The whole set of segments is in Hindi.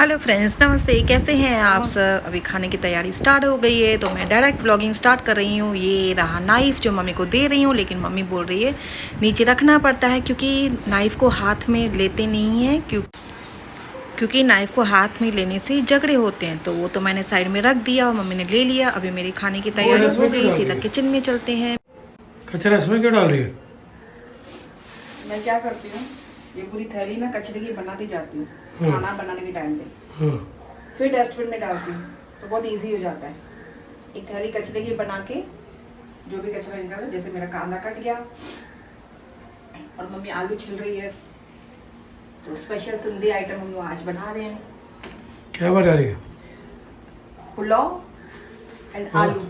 हेलो फ्रेंड्स, नमस्ते। कैसे हैं आप सब? अभी खाने की तैयारी स्टार्ट हो गई है तो मैं डायरेक्ट व्लॉगिंग स्टार्ट कर रही हूँ। ये रहा नाइफ़ जो मम्मी को दे रही हूँ, लेकिन मम्मी बोल रही है नीचे रखना पड़ता है क्योंकि नाइफ़ को हाथ में लेते नहीं हैं, क्योंकि नाइफ़ को हाथ में लेने से झगड़े होते हैं। तो वो तो मैंने साइड में रख दिया और मम्मी ने ले लिया। अभी मेरी खाने की तैयारी हो गई, सीधा किचन में चलते हैं। कचरा इसमें क्यों डाल रही है? मैं क्या करती हूँ, ये पूरी थैली ना कचरे की बनाती जाती हूँ खाना बनाने के टाइम पे, फिर डस्टबिन में डालती हूँ तो बहुत इजी हो जाता है। एक थैली कचरे की बना के जो भी कचरा निकाला, जैसे मेरा कांदा कट गया और मम्मी आलू छिल रही है, तो स्पेशल सिंधी आइटम हम लोग आज बना रहे हैं। क्या बना रही है? पुलाव एंड आलू,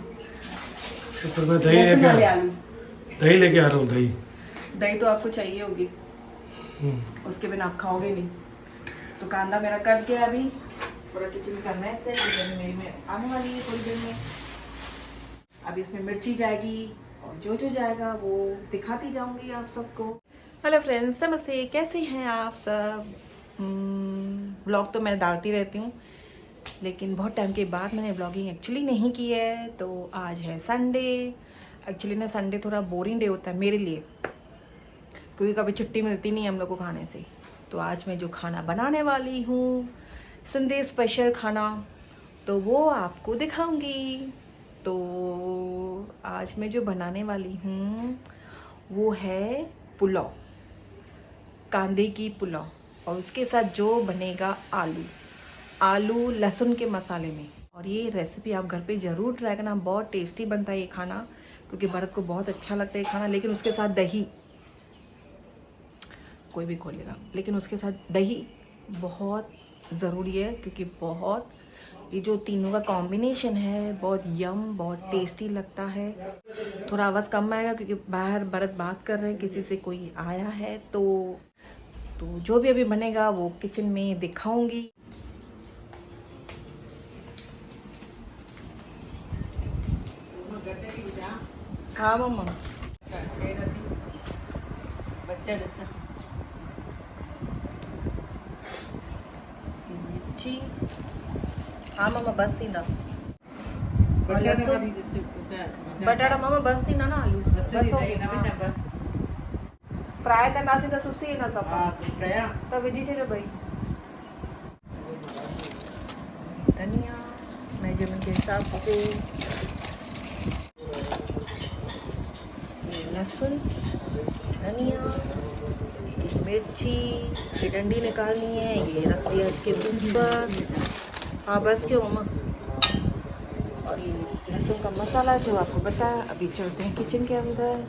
तो मैं दही लेके वाले आलू। दही लेके आ रहा हूँ। दही दही तो आपको चाहिए होगी, उसके बिना आप खाओगे नहीं। तो कांदा मेरा कट गया, अभी पूरा किचन का मैस है, बिरयानी मेरी में आने वाली है थोड़ी देर में। अब इसमें मिर्ची जाएगी और जो जो जाएगा वो दिखाती जाऊंगी आप सबको। हेलो फ्रेंड्स, नमस्ते। कैसे हैं आप सब? व्लॉग तो मैं डालती रहती हूँ, लेकिन बहुत टाइम के बाद मैंने व्लॉगिंग एक्चुअली नहीं की है। तो आज है संडे। एक्चुअली ना संडे थोड़ा बोरिंग डे होता है मेरे लिए, क्योंकि कभी छुट्टी मिलती नहीं हम लोग को खाने से। तो आज मैं जो खाना बनाने वाली हूँ, संडे स्पेशल खाना, तो वो आपको दिखाऊंगी। तो आज मैं जो बनाने वाली हूँ वो है पुलाव, कांदे की पुलाव, और उसके साथ जो बनेगा आलू लहसुन के मसाले में। और ये रेसिपी आप घर पे ज़रूर ट्राई करना, बहुत टेस्टी बनता है ये खाना, क्योंकि भरत को बहुत अच्छा लगता है ये खाना। लेकिन उसके साथ दही, कोई भी खोलेगा, लेकिन उसके साथ दही बहुत ज़रूरी है, क्योंकि बहुत ये जो तीनों का कॉम्बिनेशन है बहुत बहुत टेस्टी लगता है। थोड़ा आवाज़ कम आएगा क्योंकि बाहर भरत बात कर रहे हैं, किसी से कोई आया है। तो जो भी अभी बनेगा वो किचन में दिखाऊंगी। हाँ मम्मा, बच्चा जैसा मिर्ची। हाँ मम्मा, बस थी ना बटाटा मम्मा, बस थी ना आलू बस फ्राई करना सी तो सुसी है ना सब तो विजी छे भाई। धनिया मेजरमेंट के हिसाब से, लहसुन, धनिया, मिर्ची की डंडी निकालनी है, ये रख दिया इसके ऊपर। हाँ बस क्यों मम्मा। और ये लहसुन का मसाला जो आपको बताया। अभी चलते हैं किचन के अंदर,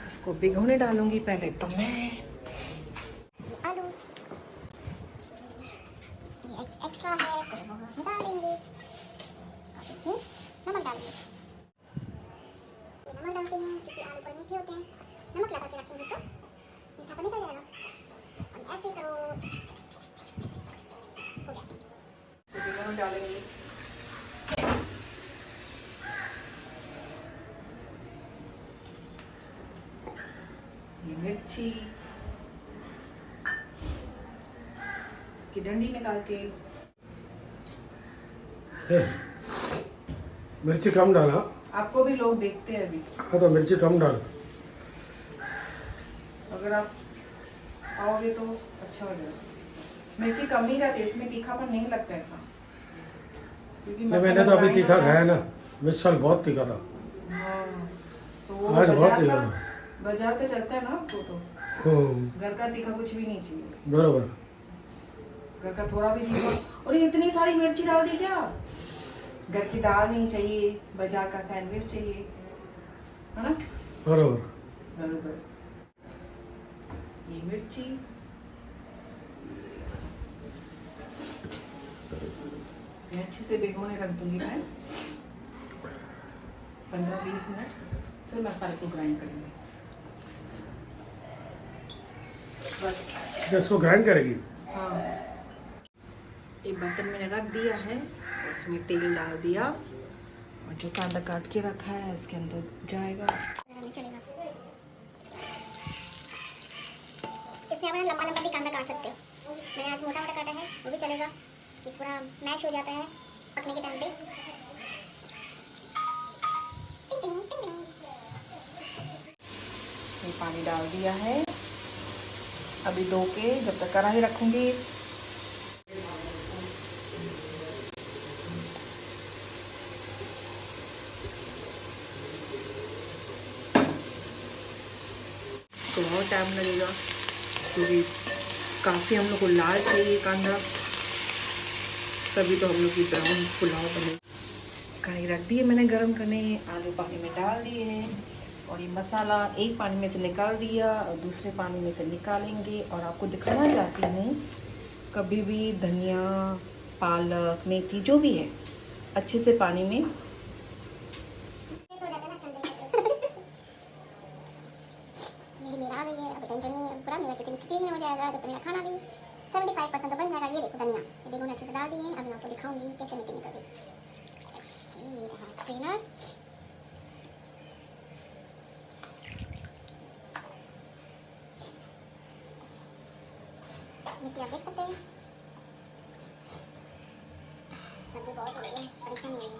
इसको भिगोने डालूंगी पहले तो मैं। आलू ये एक्स्ट्रा है तो वो डाल देंगे, और इसमें नमक डालेंगे। ये नमक डालते हैं क्योंकि आलू थोड़े मीठे होते हैं, नमक लगा के रखेंगे तो मीठा निकल जाएगा। और ऐसे ही करो, हो गया। तो नमक डालेंगे, ये मिर्ची, इसकी डंडी निकाल के। मिर्ची कम डाला। आपको भी लोग देखते हैं अभी, हाँ तो मिर्ची कम डाल। अगर आप आओगे तो अच्छा हो जाएगा। मिर्ची कम ही जाती है, इसमें तीखापन नहीं लगता है इतना, क्योंकि मैंने तो अभी तीखा खाया ना, मिसल बहुत तीखा था। हाँ, तो वो आज बहुत बाजार तीखा का था। बाजार का चलता है ना आपको, तो घर का तीखा कुछ भी नहीं चाहिए। बराबर। घर का थोड़ा भी तीखा, और ये इतनी सारी मिर्ची डाल दी क्या? घर की दाल नहीं चाहिए, बाजार का सैंडविच चाहिए, है ना? बराबर। बराबर। ये मिर्ची, ये अच्छे से भिगोने रख दूंगी मैं 15-20 मिनट, फिर मसाले को ग्राइंड करेंगे बस। इसको ग्राइंड करेगी? हाँ, एक बर्तन मैंने रख दिया है, उसमें तेल डाल दिया, और जो कांदा काट के रखा है इसके अंदर जाएगा। चलेगा, इसमें आप लंबा लंबा भी कांदा काट सकते हो। मैंने आज मोटा मोटा काटा है, वो भी चलेगा। कि पूरा मैश हो जाता है पकने के टाइम पे। ये पानी डाल दिया है, अभी धो के जब तक कढ़ाई रखूंगी। तो बहुत टाइम लगेगा क्योंकि काफ़ी हम लोग को लाल चाहिए कांदा, तभी तो हम लोग की ब्राउन पुलाव बने। कढ़ाई रख दी है मैंने गरम करने, आलू पानी में डाल दिए हैं और ये मसाला एक पानी में से निकाल दिया और दूसरे पानी में से निकालेंगे। और आपको दिखाना चाहती हूँ, कभी भी धनिया, पालक, मेथी जो भी है अच्छे से पानी में मेरा आ गई है, अब टेंशन नहीं है, पूरा मेरा किचन क्लीन हो जाएगा, तो मेरा खाना भी 75% तो बन जाएगा। ये देखो धनिया, ये देखो अच्छे से डाल दिए। अब मैं आपको दिखाऊंगी कैसे मिट्टी निकल गई। ये रहा स्ट्रेनर, मिट्टी आप देख सकते हैं। सर्दी बहुत हो रही है, परेशान हो रही है।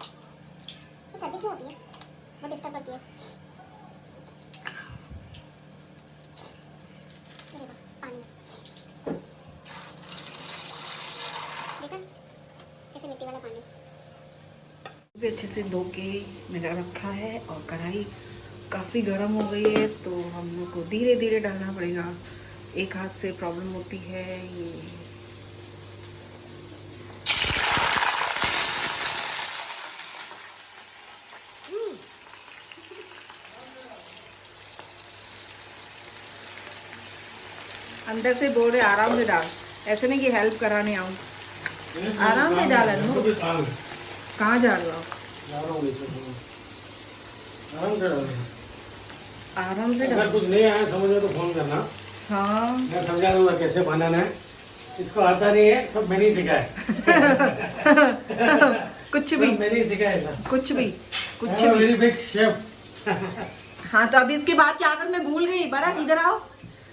ये सर्दी क्यों होती है, बहुत डिस्टर्ब करती है। पानी देखा कैसे मिट्टी वाला पानी भी अच्छे से धो के मैंने रखा है। और कढ़ाई काफ़ी गर्म हो गई है, तो हम लोग को धीरे धीरे डालना पड़ेगा, एक हाथ से प्रॉब्लम होती है ये। अंदर से बोल रहे आराम से डाल, ऐसे नहीं कि हेल्प कराने आऊँ, आराम से डाल। कहाँ जा रहे हो आप? आराम से डाल। अगर कुछ नहीं आया समझ में तो फोन करना। हाँ मैं समझा दूंगा कैसे बनाना है। इसको आता नहीं है, सब मैंने ही सिखाया। कुछ भी मैंने ही सिखाया था। कुछ भी वेरी बिग शेफ। हाँ, तो अभी इसके बाद क्या करना, मैं भूल गई। भरत इधर आओ,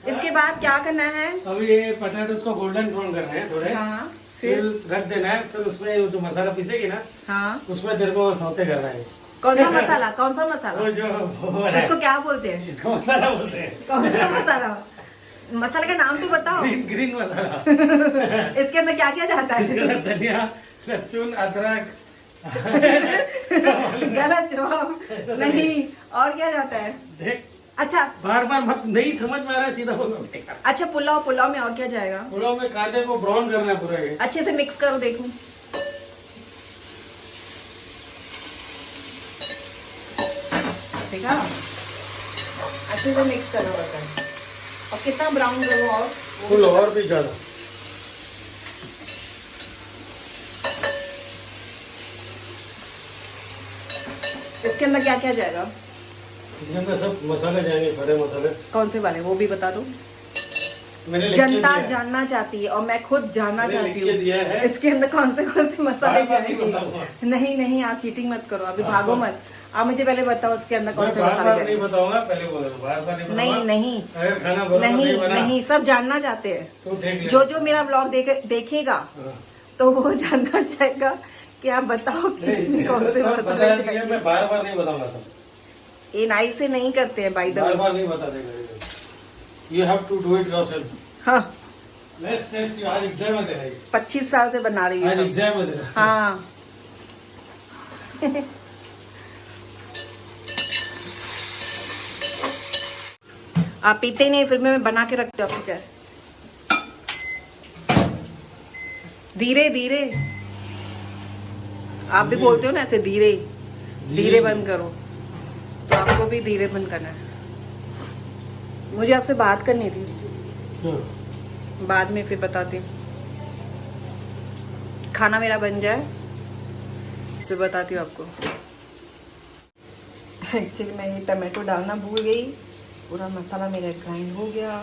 इसके बाद क्या करना है? अभी ये पटेटोस को गोल्डन ब्राउन करना है थोड़े। हाँ, फिर रख देना है, फिर उसमें जो मसाला पीसेगी ना, हाँ, उसमें तेरे को सौते करना है। कौन सा मसाला? कौन सा मसाला? वो जो वो है, इसको क्या बोलते हैं? इसको मसाला बोलते हैं। कौन सा मसाला? मसाले का नाम तो बताओ। ग्रीन मसाला। इसके अंदर क्या क्या जाता है? धनिया, लहसुन, अदरक। गलत जवाब। नहीं, और क्या जाता है? देख, अच्छा, बार बार मत, नहीं समझ में आ रहा, सीधा बोलो। अच्छा, पुलाव में और क्या जाएगा? पुलाव में कांदे को ब्राउन करना है पूरा। ये अच्छे से मिक्स करो, देखो। देखा, अच्छे से मिक्स करो बर्तन। और कितना ब्राउन करो? और फुल और भी ज्यादा। इसके अंदर क्या क्या जाएगा? इसके अंदर सब मसाले जाएंगे, खड़े मसाले। कौन से वाले, वो भी बता दो। मैंने लिख के जनता दिया है। जानना चाहती है और मैं खुद जानना मैंने चाहती लिख के दिया हूँ, है। इसके अंदर कौन से मसाले बार-बार नहीं जाएंगे। बताऊंगा। नहीं नहीं, आप चीटिंग मत करो, अभी भागो मत। आप मुझे पहले बताओ उसके अंदर कौन मैं से बार मसाले बार नहीं जाएंगे। बताऊंगा, पहले बोल रहा हूं, बार बार नहीं बताऊंगा। नहीं, अगर खाना बराबर नहीं बना, नहीं, सब जानना चाहते हैं। तो देख ले। जो मेरा ब्लॉग देखेगा हाँ। तो वो जानना चाहेगा कि आप बताओ कि इसमें कौन से सब मसाले बता दिया, जाएंगे। मैं बार बार नहीं बताऊंगा सब। ये नाइफ से नहीं करते हैं, बाय द बार वे। बार नहीं बता देगा। You have to do it yourself. हाँ, नेक्स्ट टेस्ट आज एग्जाम में देना है। 25 साल से बना रही आज हूँ सब। एग्जाम में देना। हाँ। आप पीते ही नहीं, फिर मैं बना के रखती हूँ आपकी चाय। धीरे धीरे, आप भी बोलते हो ना ऐसे, धीरे धीरे बंद करो, तो आपको भी धीरे बंद करना है। मुझे आपसे बात करनी थी, बाद में फिर बताती हूँ। खाना मेरा बन जाए फिर बताती हूँ आपको। एक्चुअली मैं ये टमाटो डालना भूल गई, पूरा मसाला मेरा ग्राइंड हो गया।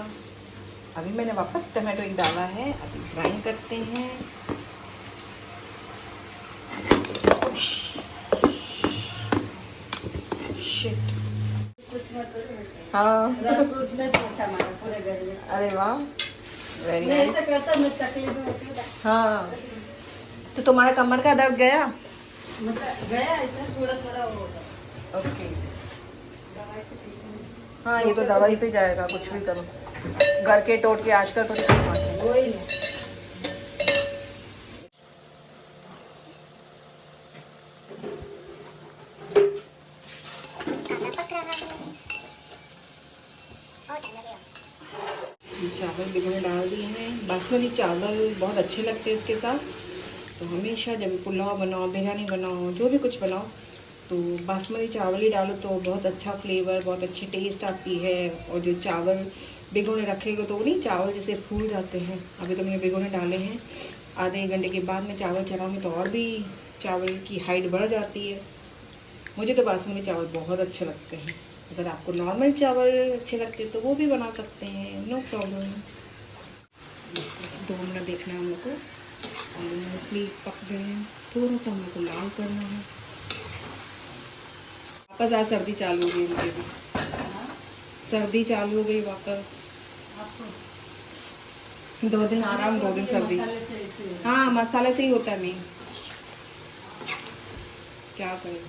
अभी मैंने वापस टमाटो ही डाला है, अभी ग्राइंड करते हैं। शिट। हाँ, अरे वाह, वेरी नाइस। हाँ, तो तुम्हारा कमर का दर्द गया? मतलब गया ऐसा थोड़ा थोड़ा हो जाता ओके। दवाई से ठीक नहीं। हाँ ये तो दवाई से जाएगा, कुछ भी करो। घर के टोटके आजकल तो ठीक होते हैं। वही ना। खाना पक रहा है और टाइम लगेगा। चावल भिगोने डाल दिए हैं। बासमती चावल बहुत अच्छे लगते हैं इसके साथ। तो हमेशा जब पुलाव बनाओ, बिरयानी बनाओ, जो भी कुछ बनाओ तो बासमती चावल ही डालो तो बहुत अच्छा फ्लेवर, बहुत अच्छी टेस्ट आती है। और जो चावल भिगोने रखेगा तो वो नहीं, चावल जैसे फूल जाते हैं। अभी तो मैंने भिगोने डाले हैं, आधे एक घंटे के बाद में चावल चढ़ाऊँगी तो और भी चावल की हाइट बढ़ जाती है। मुझे तो बासमती चावल बहुत अच्छे लगते हैं। अगर आपको नॉर्मल चावल अच्छे लगते हैं तो वो भी बना सकते हैं, नो प्रॉब्लम। 2 मिनट देखना है हम लोग को। और मोस्टली पक गए हैं, थोड़ा सा हम लोग को लाल करना है। वापस आज सर्दी चालू हो गई मुझे भी, सर्दी चालू हो गई वापस। आपको 2 दिन आराम, 2 दिन सर्दी। मसाले से ऐसे हाँ मसाले से ही होता है मेन, क्या करें।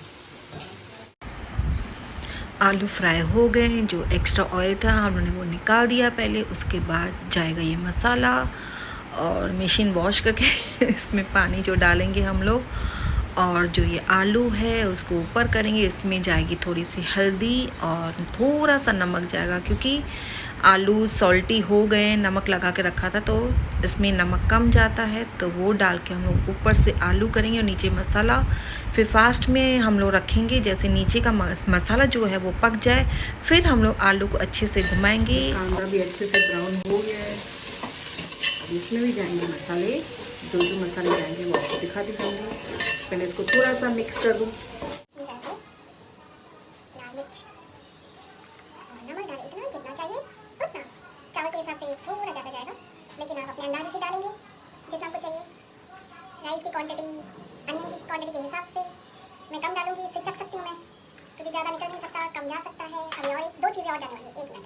आलू फ्राई हो गए हैं। जो एक्स्ट्रा ऑयल था हमने वो निकाल दिया पहले। उसके बाद जाएगा ये मसाला और मशीन वॉश करके इसमें पानी जो डालेंगे हम लोग। और जो ये आलू है उसको ऊपर करेंगे। इसमें जाएगी थोड़ी सी हल्दी और थोड़ा सा नमक जाएगा, क्योंकि आलू सॉल्टी हो गए, नमक लगा के रखा था तो इसमें नमक कम जाता है। तो वो डाल के हम लोग ऊपर से आलू करेंगे और नीचे मसाला। फिर फास्ट में हम लोग रखेंगे, जैसे नीचे का मसाला जो है वो पक जाए, फिर हम लोग आलू को अच्छे से घुमाएंगे। कांदा भी अच्छे से ब्राउन हो गया है। अब इसमें भी जाएंगे मसाले, जो जो मसाले जाएंगे वो आपको दिखा दिखाऊंगी। पहले इसको थोड़ा सा मिक्स कर दूँ। लाल मिर्च और नमक डालें इतना जितना चाहिए उतना। चावल के हिसाब से थोड़ा ज़्यादा जाएगा, लेकिन आप अपने अंदाजे से डालेंगे जितना आपको चाहिए। राइस की क्वांटिटी, अनियन की क्वांटिटी के हिसाब से मैं कम डालूंगी, फिर चख सकती हूँ मैं, क्योंकि ज़्यादा निकल नहीं सकता, कम जा सकता है। अभी और 2 चीज़ें और डालने वाली है, 1 मिनट।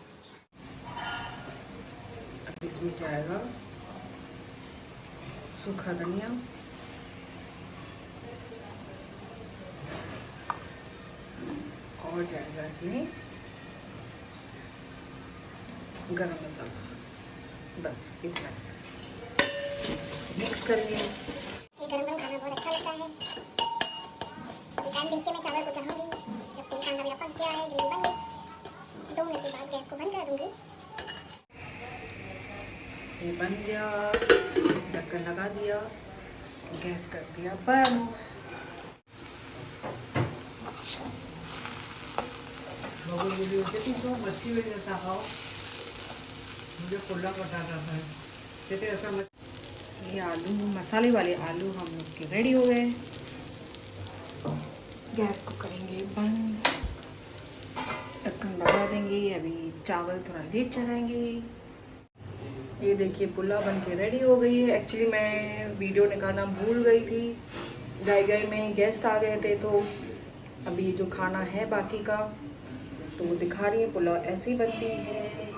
इसमें जाएगा सूखा धनिया, और जाएगा इसमें गरम मसाला। बस इतना मिक्स करेंगे। ये गरम गरम खाना बहुत अच्छा लगता है। अभी टाइम देख के मैं चावल को चढ़ाऊंगी। जब तेल खाना मेरा पक गया है, ग्रेवी बन गई, 2 मिनट के बाद गैस को बंद कर दूंगी। ये बन गया, ढक्कन लगा दिया, गैस कर दिया बंद। बबुल बोली होती थी तो मच्छी में जैसा खाओ, मुझे खुला पटाता था कहते ऐसा ये आलू, मसाले वाले आलू हम लोग के रेडी हो गए। गैस को करेंगे बंद, ढक्कन लगा देंगे। अभी चावल थोड़ा लेट चढ़ाएंगे। ये देखिए पुलाव बन के रेडी हो गई है। एक्चुअली मैं वीडियो निकालना भूल गई थी, गए में गेस्ट आ गए थे, तो अभी जो खाना है बाकी का तो वो दिखा रही है। पुलाव ऐसी बनती है।